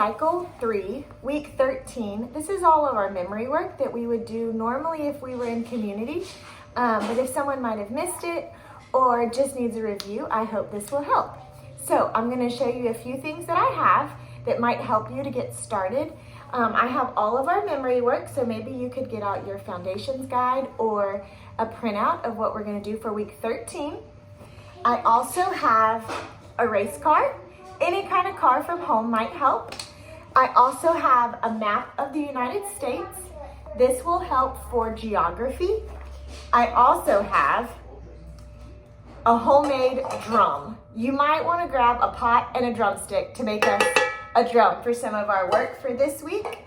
Cycle 3, Week 13. This is all of our memory work that we would do normally if we were in community. But if someone might have missed it or just needs a review, I hope this will help. So I'm going to show you a few things that I have that might help you to get started. I have all of our memory work, so maybe you could get out your foundations guide or a printout of what we're going to do for week 13. I also have a race car. Any kind of car from home might help. I also have a map of the United States. This will help for geography. I also have a homemade drum. You might want to grab a pot and a drumstick to make us a drum for some of our work for this week.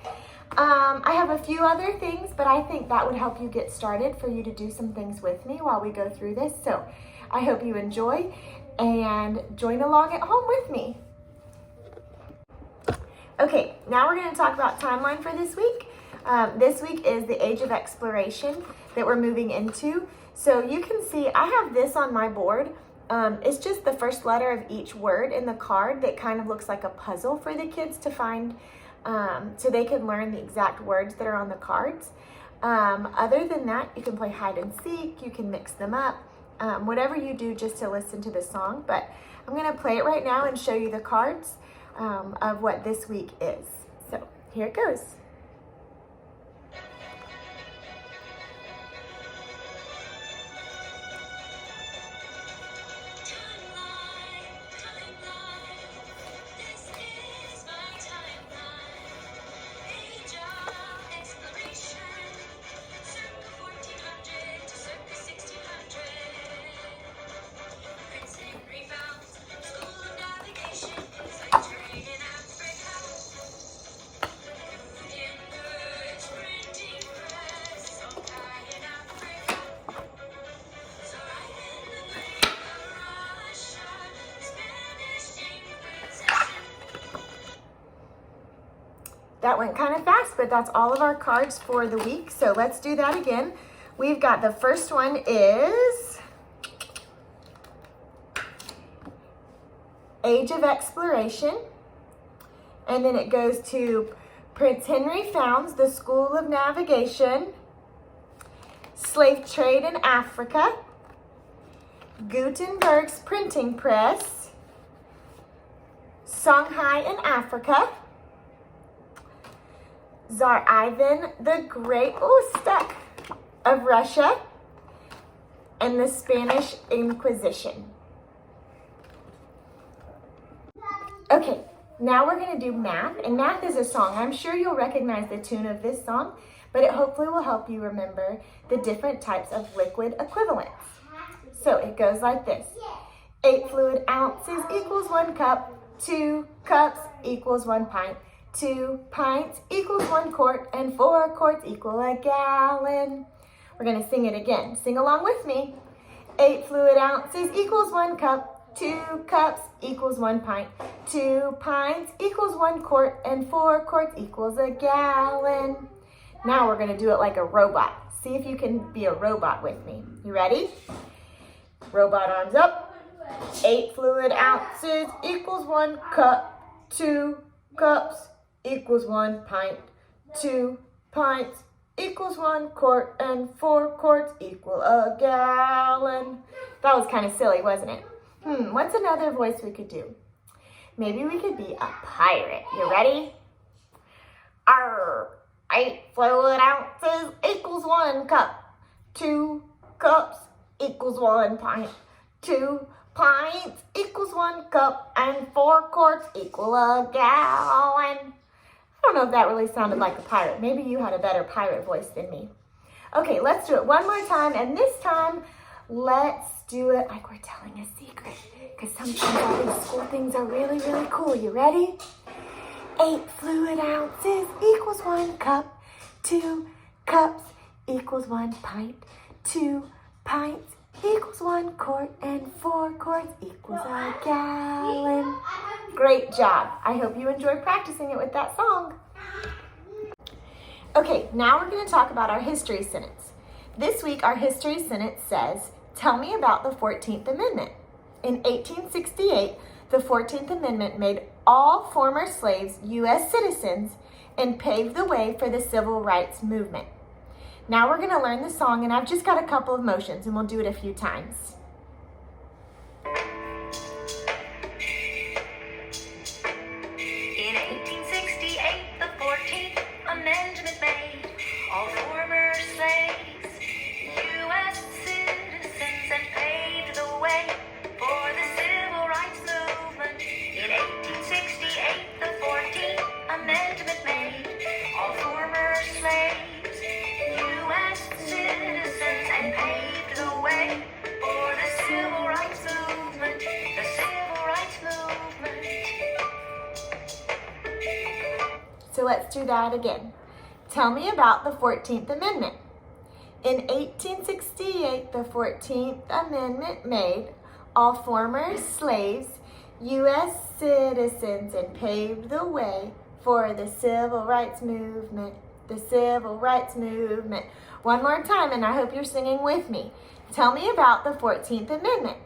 I have a few other things, but I think that would help you get started for you to do some things with me while we go through this. So I hope you enjoy and join along at home with me. Okay, now we're going to talk about timeline for this week. This week is the age of exploration that we're moving into. So you can see I have this on my board. It's just the first letter of each word in the card that kind of looks like a puzzle for the kids to find so they can learn the exact words that are on the cards. Other than that, you can play hide and seek, you can mix them up, whatever you do just to listen to the song. But I'm going to play it right now and show you the cards of what this week is. So here it goes. That went kind of fast, but that's all of our cards for the week. So let's do that again. We've got the first one is Age of Exploration. And then it goes to Prince Henry founds the School of Navigation, Slave Trade in Africa, Gutenberg's Printing Press, Songhai in Africa, Tsar Ivan the Great, of Russia, and the Spanish Inquisition. Okay, now we're going to do math, and math is a song. I'm sure you'll recognize the tune of this song, but it hopefully will help you remember the different types of liquid equivalents. So it goes like this. 8 fluid ounces equals 1 cup, 2 cups equals 1 pint. 2 pints equals 1 quart, and 4 quarts equal a gallon. We're going to sing it again. Sing along with me. 8 fluid ounces equals 1 cup. 2 cups equals 1 pint. 2 pints equals 1 quart, and 4 quarts equals a gallon. Now we're going to do it like a robot. See if you can be a robot with me. You ready? Robot arms up. 8 fluid ounces equals 1 cup. 2 cups equals 1 pint, 2 pints equals 1 quart, and 4 quarts equal a gallon. That was kind of silly, wasn't it? What's another voice we could do? Maybe we could be a pirate. You ready? Arr! 8 fluid ounces equals 1 cup. 2 cups equals 1 pint. 2 pints equals 1 cup, and 4 quarts equal a gallon. I don't know if that really sounded like a pirate. Maybe you had a better pirate voice than me. Okay, let's do it one more time, and this time, let's do it like we're telling a secret, because sometimes all these school things are really, really cool. You ready? 8 fluid ounces equals 1 cup. 2 cups equals 1 pint. 2 pints equals 1 quart, and 4 quarts equals a gallon. Great job. I hope you enjoyed practicing it with that song. Okay, now we're going to talk about our history sentence. This week, our history sentence says, tell me about the 14th Amendment. In 1868, The 14th Amendment made all former slaves U.S. citizens and paved the way for the civil rights movement. Now we're going to learn the song, and I've just got a couple of motions, and we'll do it a few times. In 1868, the 14th Amendment made all former slaves U.S. citizens and paved the way for the civil rights movement. In 1868, the 14th Amendment made all former slaves U.S. citizens and paved the way for the civil rights movement. The civil rights movement. So let's do that again. Tell me about the 14th Amendment. In 1868, the 14th Amendment made all former slaves U.S. citizens and paved the way for the civil rights movement. The civil rights movement. One more time, and I hope you're singing with me. Tell me about the 14th Amendment.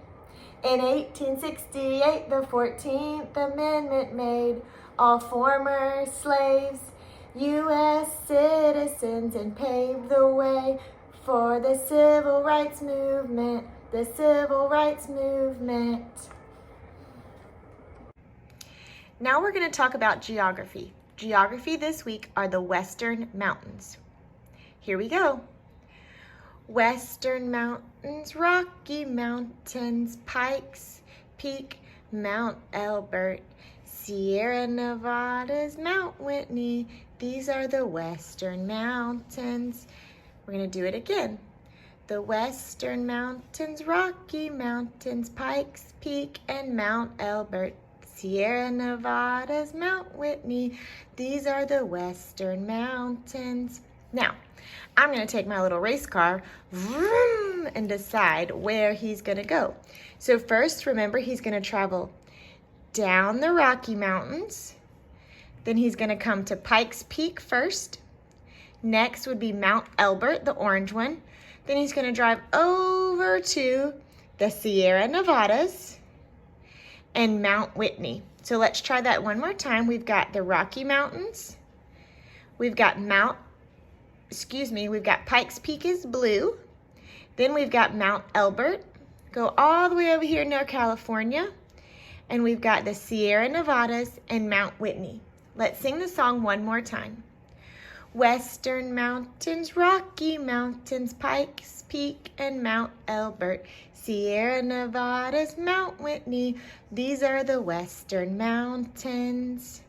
In 1868, the 14th Amendment made all former slaves U.S. citizens and paved the way for the civil rights movement. The civil rights movement. Now we're going to talk about geography. Geography this week are the Western Mountains. Here we go. Western Mountains, Rocky Mountains, Pikes Peak, Mount Elbert, Sierra Nevadas, Mount Whitney. These are the Western Mountains. We're going to do it again. The Western Mountains, Rocky Mountains, Pikes Peak, and Mount Elbert, Sierra Nevadas, Mount Whitney. These are the Western Mountains. Now, I'm going to take my little race car vroom, and decide where he's going to go. So first, remember, he's going to travel down the Rocky Mountains. Then he's going to come to Pikes Peak first. Next would be Mount Elbert, the orange one. Then he's going to drive over to the Sierra Nevadas and Mount Whitney. So let's try that one more time. We've got the Rocky Mountains. We've got we've got Pikes Peak is blue. Then we've got Mount Elbert. Go all the way over here near California. And we've got the Sierra Nevadas and Mount Whitney. Let's sing the song one more time. Western Mountains, Rocky Mountains, Pikes Peak, and Mount Elbert, Sierra Nevadas, Mount Whitney. These are the Western Mountains.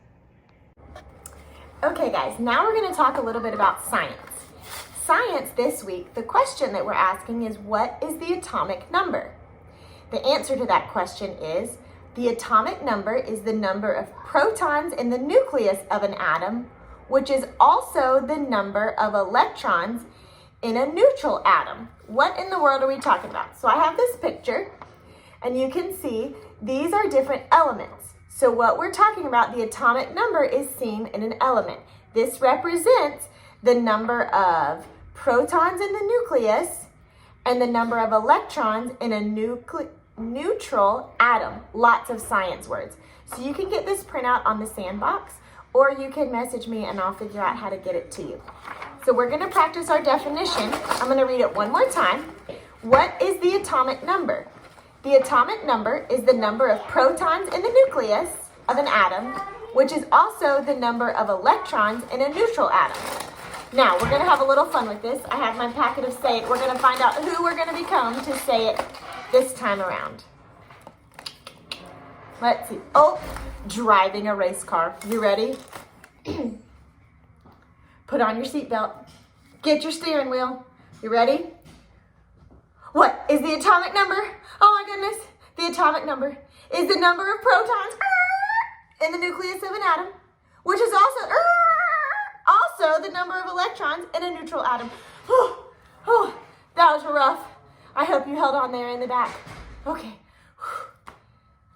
Okay, guys, now we're going to talk a little bit about science. Science this week, the question that we're asking is, what is the atomic number? The answer to that question is, the atomic number is the number of protons in the nucleus of an atom, which is also the number of electrons in a neutral atom. What in the world are we talking about? So I have this picture, and you can see these are different elements. So what we're talking about, the atomic number, is seen in an element. This represents the number of protons in the nucleus and the number of electrons in a neutral atom. Lots of science words. So you can get this printout on the sandbox, or you can message me and I'll figure out how to get it to you. So we're going to practice our definition. I'm going to read it one more time. What is the atomic number? The atomic number is the number of protons in the nucleus of an atom, which is also the number of electrons in a neutral atom. Now, we're going to have a little fun with this. I have my packet of Say It. We're going to find out who we're going to become to say it this time around. Let's see. Oh, driving a race car. You ready? Put on your seatbelt. Get your steering wheel. You ready? What is the atomic number? Oh my goodness. The atomic number is the number of protons in the nucleus of an atom, which is also the number of electrons in a neutral atom. Oh, that was rough. I hope you held on there in the back. Okay.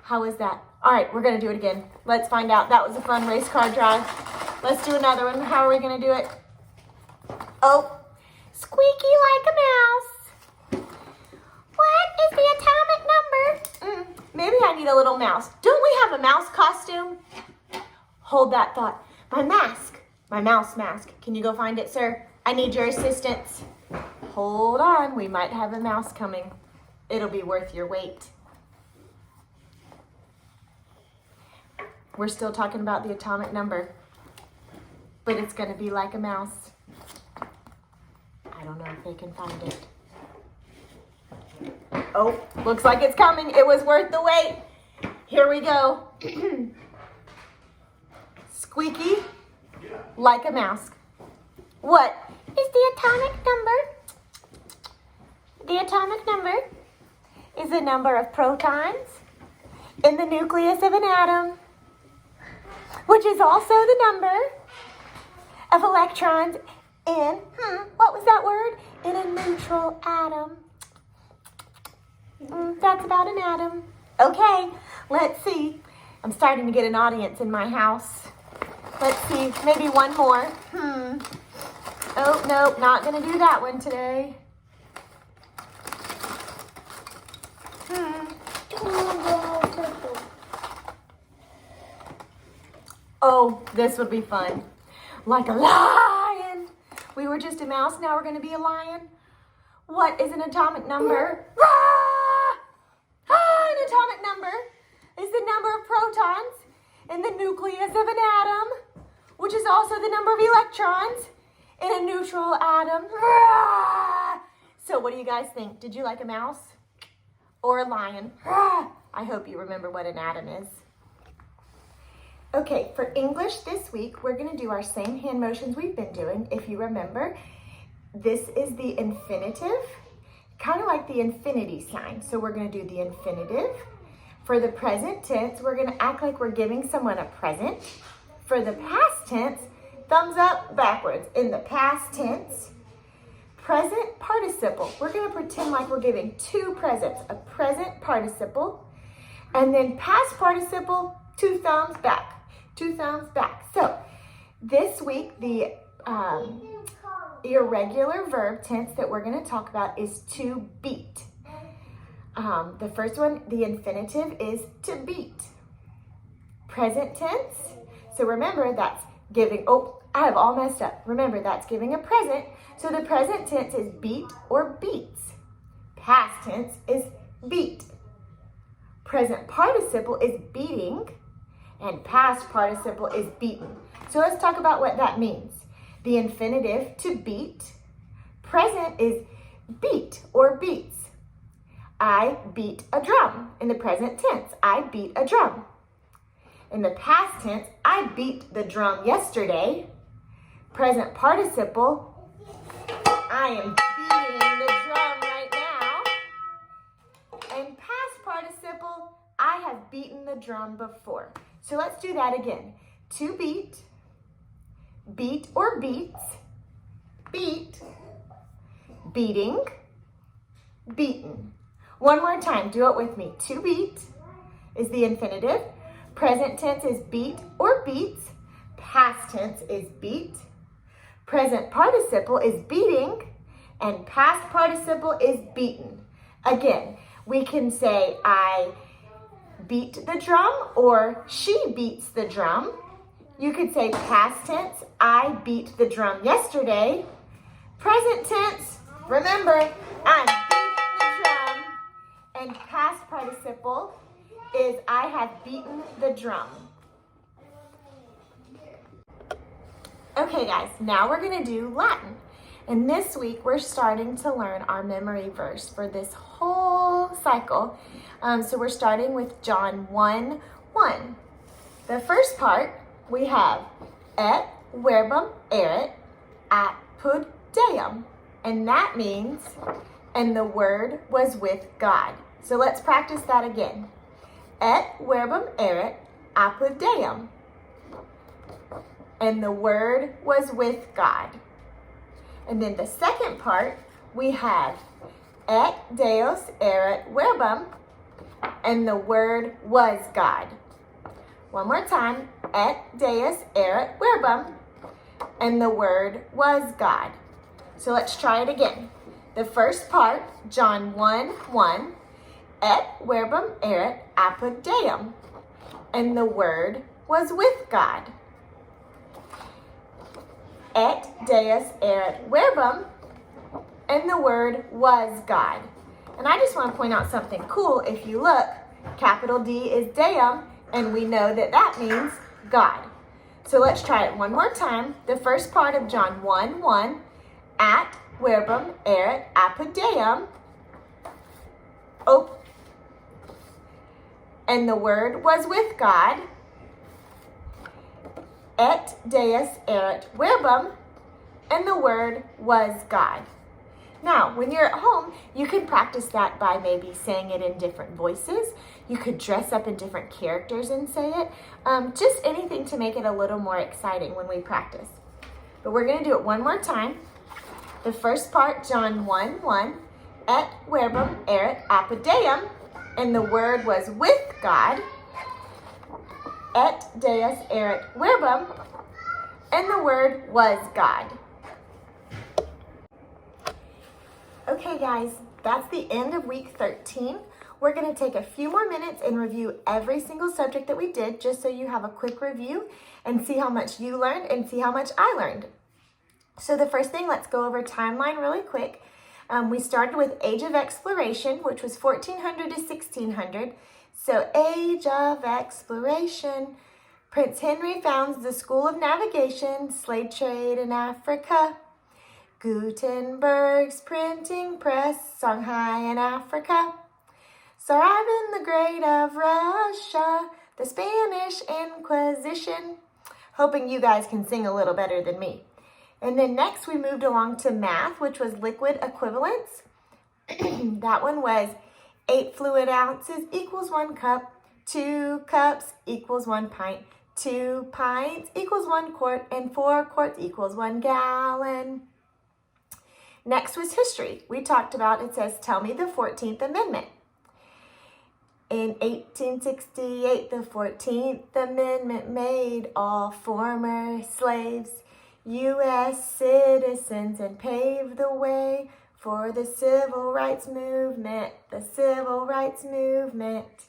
How was that? All right, we're going to do it again. Let's find out. That was a fun race car drive. Let's do another one. How are we going to do it? Oh, squeaky like a mouse. What is the atomic number? Maybe I need a little mouse. Don't we a mouse costume? Hold that thought. My mask, my mouse mask. Can you go find it, sir? I need your assistance. Hold on, we might have a mouse coming. It'll be worth your wait. We're still talking about the atomic number, but it's gonna be like a mouse. I don't know if they can find it. Oh, looks like it's coming. It was worth the wait. Here we go. Squeaky, like a mouse. What is the atomic number? The atomic number is the number of protons in the nucleus of an atom, which is also the number of electrons in, what was that word? In a neutral atom. That's about an atom. Okay, let's see. I'm starting to get an audience in my house. Let's see, maybe one more. Oh, nope, not gonna do that one today. Oh, this would be fun. Like a lion. We were just a mouse, now we're gonna be a lion. What is an atomic number? An atomic number is the number of protons in the nucleus of an atom, which is also the number of electrons in a neutral atom. So what do you guys think? Did you like a mouse or a lion? I hope you remember what an atom is. Okay, for English this week, we're going to do our same hand motions we've been doing. If you remember, this is the infinitive, kind of like the infinity sign. So we're going to do the infinitive. For the present tense, we're going to act like we're giving someone a present. For the past tense, thumbs up backwards. In the past tense, present participle. We're going to pretend like we're giving two presents, a present participle, and then past participle, two thumbs back. Two thumbs back. So this week, the irregular verb tense that we're going to talk about is to beat. The first one, the infinitive, is to beat. Present tense. So remember, that's giving. Oh, I have all messed up. Remember, that's giving a present. So the present tense is beat or beats. Past tense is beat. Present participle is beating. And past participle is beaten. So let's talk about what that means. The infinitive, to beat. Present is beat or beats. I beat a drum. In the present tense, I beat a drum. In the past tense, I beat the drum yesterday. Present participle, I am beating the drum right now. And past participle, I have beaten the drum before. So let's do that again. To beat, beat or beats, beat, beating, beaten. One more time, do it with me. To beat is the infinitive. Present tense is beat or beats. Past tense is beat. Present participle is beating. And past participle is beaten. Again, we can say I beat the drum or she beats the drum. You could say past tense, I beat the drum yesterday. Present tense, remember, I'm beating the drum. And past participle is I have beaten the drum. Okay guys, now we're going to do Latin. And this week we're starting to learn our memory verse for this whole cycle. So we're starting with John 1:1. The first part we have et verbum erit apud Deum. And that means, and the word was with God. So let's practice that again. Et verbum erit apud Deum. And the word was with God. And then the second part, we have et Deus erit verbum, and the word was God. One more time, et Deus erit verbum, and the word was God. So let's try it again. The first part, John 1:1, et verbum erit apud Deum. and the Word was with God. Et Deus erat verbum, and the Word was God. And I just want to point out something cool. If you look, capital D is Deum, and we know that that means God. So let's try it one more time. The first part of John 1:1, at verbum erat apud Deum, and the Word was with God. Et Deus erat verbum, and the Word was God. Now, when you're at home, you can practice that by maybe saying it in different voices. You could dress up in different characters and say it. Just anything to make it a little more exciting when we practice. But we're going to do it one more time. The first part, John 1:1, et verbum erat apud Deum, and the Word was with God. Et Deus erat verbum, and the Word was God. Okay guys, that's the end of week 13. We're going to take a few more minutes and review every single subject that we did, just so you have a quick review and see how much you learned and see how much I learned. So the first thing, let's go over timeline really quick. We started with Age of Exploration, which was 1400 to 1600. So Age of Exploration. Prince Henry founds the School of Navigation, slave trade in Africa. Gutenberg's printing press, Shanghai in Africa. Tsar Ivan the Great of Russia, the Spanish Inquisition. Hoping you guys can sing a little better than me. And then next we moved along to math, which was liquid equivalents. That one was 8 fluid ounces equals 1 cup, 2 cups equals 1 pint, 2 pints equals 1 quart, and 4 quarts equals 1 gallon. Next was history. We talked about, it says, tell me the 14th Amendment. In 1868, the 14th Amendment made all former slaves U.S. citizens and paved the way for the civil rights movement, the civil rights movement.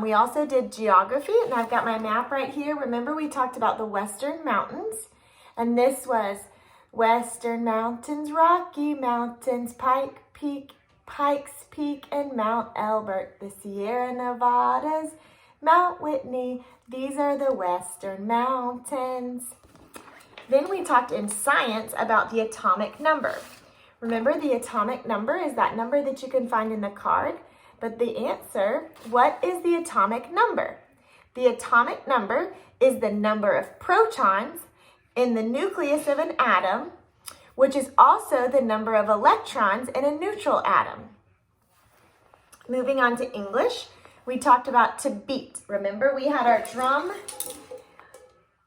We also did geography, and I've got my map right here. Remember, we talked about the Western Mountains, and this was Western Mountains, Rocky Mountains, Pikes Peak, and Mount Elbert, the Sierra Nevadas, Mount Whitney. These are the Western Mountains. Then we talked in science about the atomic number. Remember, the atomic number is that number that you can find in the card. But the answer, what is the atomic number? The atomic number is the number of protons in the nucleus of an atom, which is also the number of electrons in a neutral atom. Moving on to English, we talked about to beat. Remember, we had our drum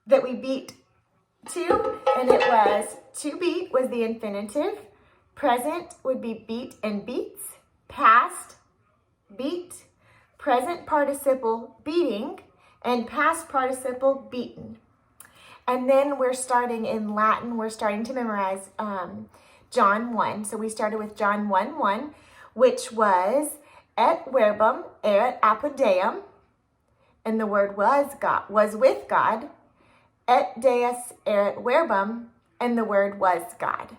that we beat to, and it was to beat was the infinitive. Present would be beat and beats. Past, beat. Present participle, beating. And past participle, beaten. And then we're starting in Latin. We're starting to memorize John 1. So we started with John 1:1, which was et verbum erat apud Deum, and the Word was with God. Et Deus erat verbum, and the Word was God.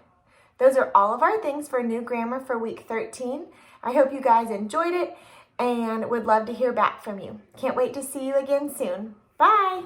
Those are all of our things for new grammar for week 13. I hope you guys enjoyed it and would love to hear back from you. Can't wait to see you again soon. Bye!